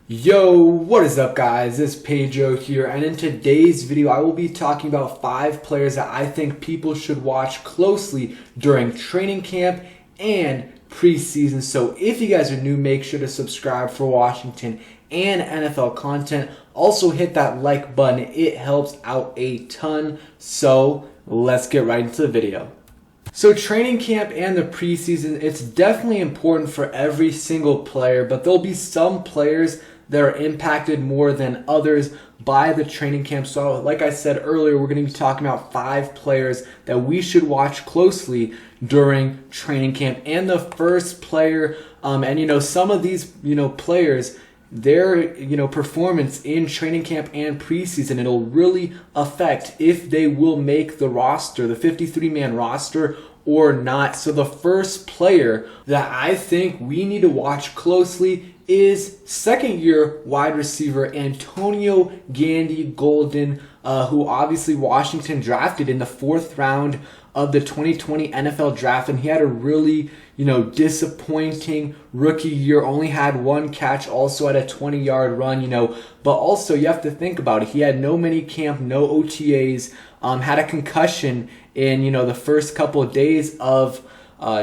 Yo, what is up guys? It's Pedro here, and in today's video I will be talking about 5 players that I think people should watch closely during training camp and preseason. So if you guys are new, make sure to subscribe for Washington and NFL content. Also hit that like button, it helps out a ton. So let's get right into the video. So training camp and the preseason, it's definitely important for every single player, but there'll be some players that are impacted more than others by the training camp. So like I said earlier, we're going to be talking about 5 players that we should watch closely during training camp. And the first player, and some of these, players, their performance in training camp and preseason, it'll really affect if they will make the roster, the 53-man roster, or not. So the first player that I think we need to watch closely is second-year wide receiver Antonio Gandy Golden, who obviously Washington drafted in the 4th round of the 2020 NFL draft, and he had a really disappointing rookie year. Only had 1 catch, also had a 20-yard run, but also you have to think about it. He had no mini camp, no OTAs, had a concussion in the first couple of days of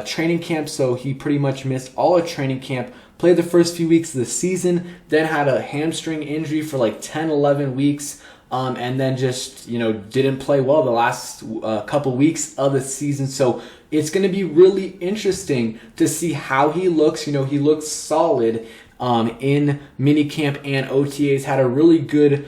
training camp, so he pretty much missed all of training camp. Played the first few weeks of the season, then had a hamstring injury for like 10-11 weeks, and then just didn't play well the last couple weeks of the season. So it's going to be really interesting to see how he looks. He looks solid in minicamp and OTAs. Had a really good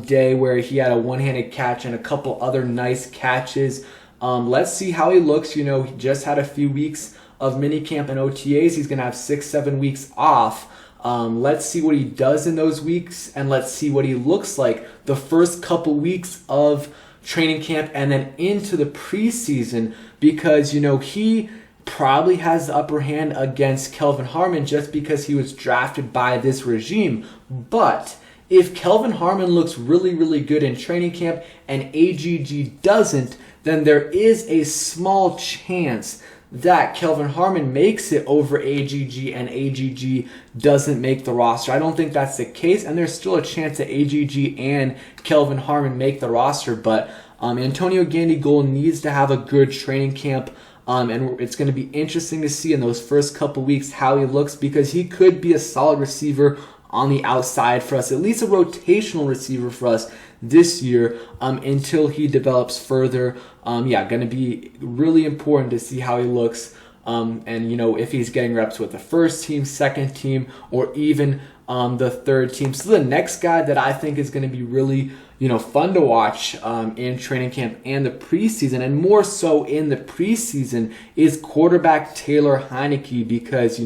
day where he had a one-handed catch and a couple other nice catches. Let's see how he looks. He just had a few weeks of minicamp and OTAs. He's going to have 6-7 weeks off. Let's see what he does in those weeks, and let's see what he looks like the first couple weeks of training camp and then into the preseason, because he probably has the upper hand against Kelvin Harmon just because he was drafted by this regime. But if Kelvin Harmon looks really, really good in training camp and AGG doesn't, then there is a small chance that Kelvin Harmon makes it over AGG and AGG doesn't make the roster. I don't think that's the case, and there's still a chance that AGG and Kelvin Harmon make the roster, but Antonio Gandy Golden needs to have a good training camp, and it's going to be interesting to see in those first couple weeks how he looks, because he could be a solid receiver on the outside for us, at least a rotational receiver for us this year, until he develops further. Going to be really important to see how he looks, and if he's getting reps with the first team, second team, or even the third team. So the next guy that I think is going to be really fun to watch in training camp and the preseason, and more so in the preseason, is quarterback Taylor Heinicke, because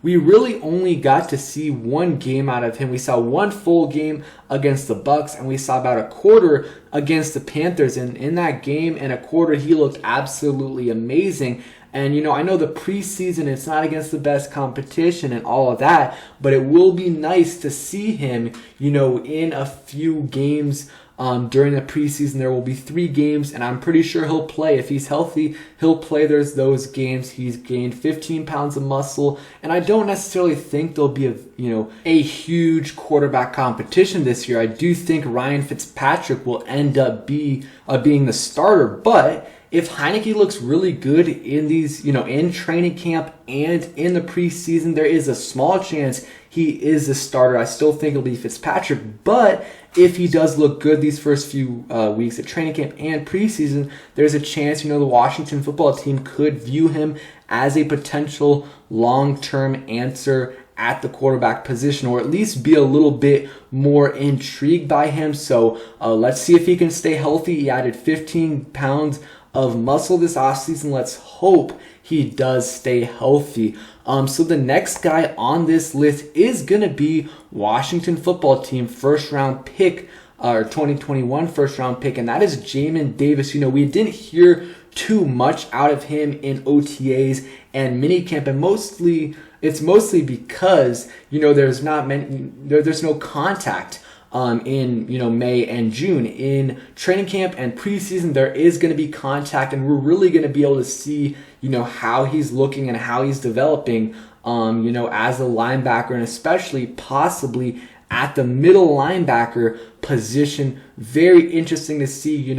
we really only got to see 1 game out of him. We saw 1 full game against the Bucks, and we saw about a quarter against the Panthers. And in that game and a quarter, he looked absolutely amazing. And I know the preseason, it's not against the best competition and all of that, but it will be nice to see him, in a few games. During the preseason, there will be 3 games, and I'm pretty sure he'll play. If he's healthy, he'll play those games. He's gained 15 pounds of muscle, and I don't necessarily think there'll be a huge quarterback competition this year. I do think Ryan Fitzpatrick will end up being the starter, but if Heinicke looks really good in these, in training camp and in the preseason, there is a small chance he is the starter. I still think it'll be Fitzpatrick, but if he does look good these first few weeks at training camp and preseason, there's a chance, the Washington football team could view him as a potential long-term answer at the quarterback position, or at least be a little bit more intrigued by him. So let's see if he can stay healthy. He added 15 pounds of muscle this offseason. Let's hope he does stay healthy. So the next guy on this list is going to be Washington football team first-round pick, or 2021 first-round pick, and that is Jamal Davis. We didn't hear too much out of him in OTAs and minicamp, and it's mostly because there's no contact in May and June. In training camp and preseason, there is going to be contact, and we're really going to be able to see how he's looking and how he's developing as a linebacker, and especially possibly at the middle linebacker position. Very interesting to see,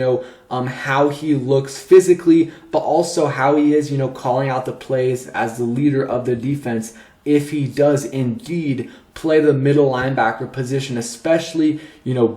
how he looks physically, but also how he is, calling out the plays as the leader of the defense if he does indeed play the middle linebacker position, especially,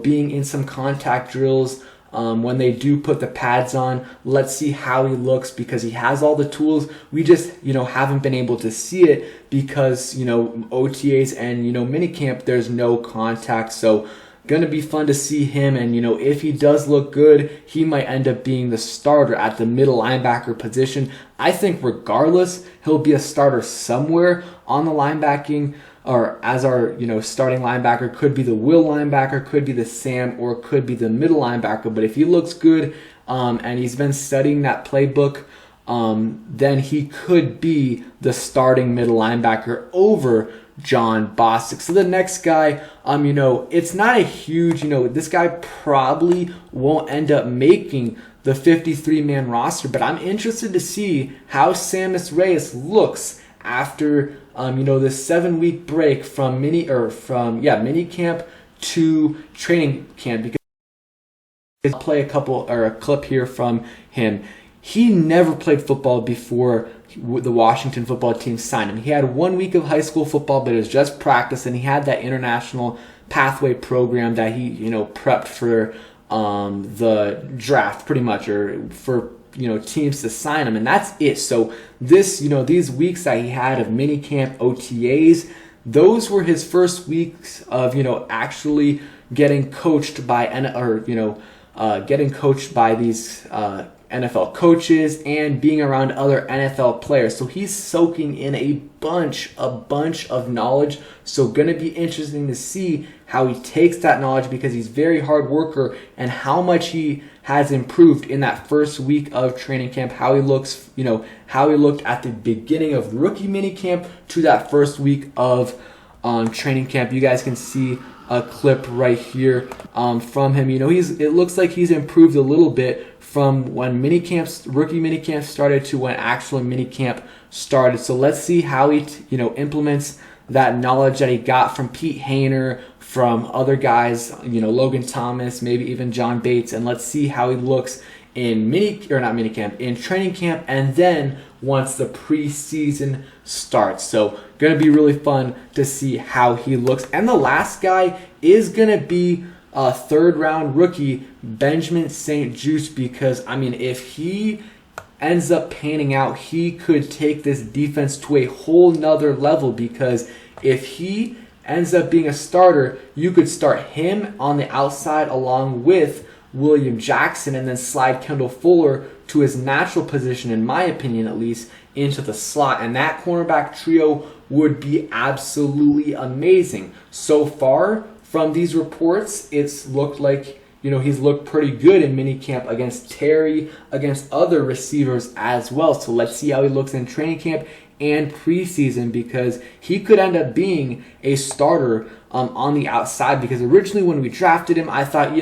being in some contact drills. When they do put the pads on, let's see how he looks, because he has all the tools. We just, haven't been able to see it because, OTAs and, minicamp, there's no contact. So going to be fun to see him. And, if he does look good, he might end up being the starter at the middle linebacker position. I think regardless, he'll be a starter somewhere on the linebacking, or as our, starting linebacker. Could be the will linebacker, could be the Sam, or could be the middle linebacker. But if he looks good, and he's been studying that playbook, then he could be the starting middle linebacker over Jon Bostic. So the next guy, it's not a huge, this guy probably won't end up making the 53-man roster, but I'm interested to see how Sammis Reyes looks after this 7-week break from mini camp to training camp, because I'll play a clip here from him. He never played football before the Washington football team signed him. He had 1 week of high school football, but it was just practice, and he had that international pathway program that he, prepped for the draft pretty much, or for teams to sign him, and that's it. So this, these weeks that he had of minicamp, OTAs, those were his first weeks of, actually getting coached by, these NFL coaches and being around other NFL players. So he's soaking in a bunch of knowledge. So going to be interesting to see how he takes that knowledge, because he's a very hard worker, and how much he has improved in that first week of training camp, how he looks, how he looked at the beginning of rookie minicamp to that first week of training camp. You guys can see a clip right here from him. It looks like he's improved a little bit from when rookie minicamp started to when actual minicamp started. So let's see how he implements that knowledge that he got from Pete Hainer, from other guys, Logan Thomas, maybe even John Bates, and let's see how he looks in in training camp, and then once the preseason starts. So going to be really fun to see how he looks. And the last guy is going to be a third-round rookie, Benjamin St-Juste, because, if he ends up panning out, he could take this defense to a whole nother level, because if he ends up being a starter, you could start him on the outside along with William Jackson, and then slide Kendall Fuller to his natural position, in my opinion at least, into the slot. And that cornerback trio would be absolutely amazing. So far from these reports, it's looked like, he's looked pretty good in minicamp against Terry, against other receivers as well. So let's see how he looks in training camp and preseason, because he could end up being a starter on the outside. Because originally when we drafted him, I thought,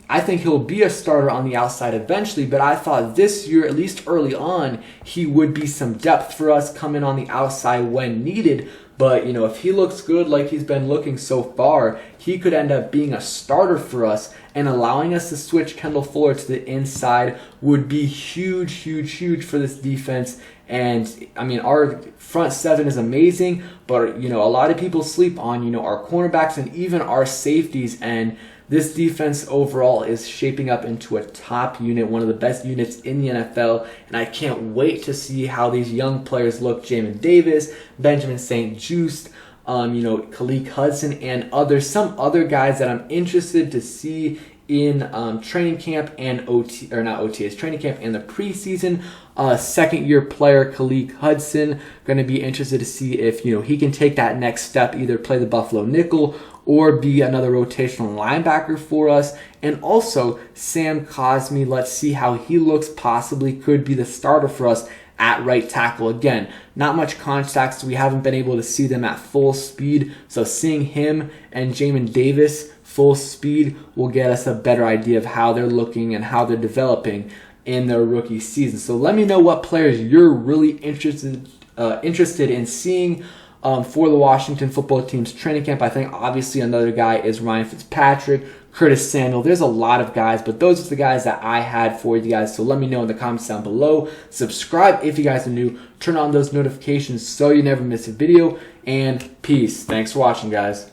I think he'll be a starter on the outside eventually, but I thought this year, at least early on, he would be some depth for us, coming on the outside when needed. But, if he looks good like he's been looking so far, he could end up being a starter for us, and allowing us to switch Kendall Fuller to the inside would be huge for this defense. And, our front seven is amazing, but, a lot of people sleep on, our cornerbacks and even our safeties. And this defense overall is shaping up into a top unit, one of the best units in the NFL, and I can't wait to see how these young players look. Jamal Davis, Benjamin St-Juste, Khalik Hudson, and some other guys that I'm interested to see in training camp and training camp and the preseason. Second-year player Khalik Hudson, going to be interested to see if he can take that next step, either play the Buffalo nickel or be another rotational linebacker for us. And also Sam Cosmi, let's see how he looks, possibly could be the starter for us at right tackle. Again, not much contact, so we haven't been able to see them at full speed. So seeing him and Jamal Davis full speed will get us a better idea of how they're looking and how they're developing in their rookie season. So let me know what players you're really interested interested in seeing for the Washington football team's training camp. I think obviously another guy is Ryan Fitzpatrick, Curtis Samuel. There's a lot of guys, but those are the guys that I had for you guys. So let me know in the comments down below. Subscribe if you guys are new. Turn on those notifications so you never miss a video. And peace. Thanks for watching, guys.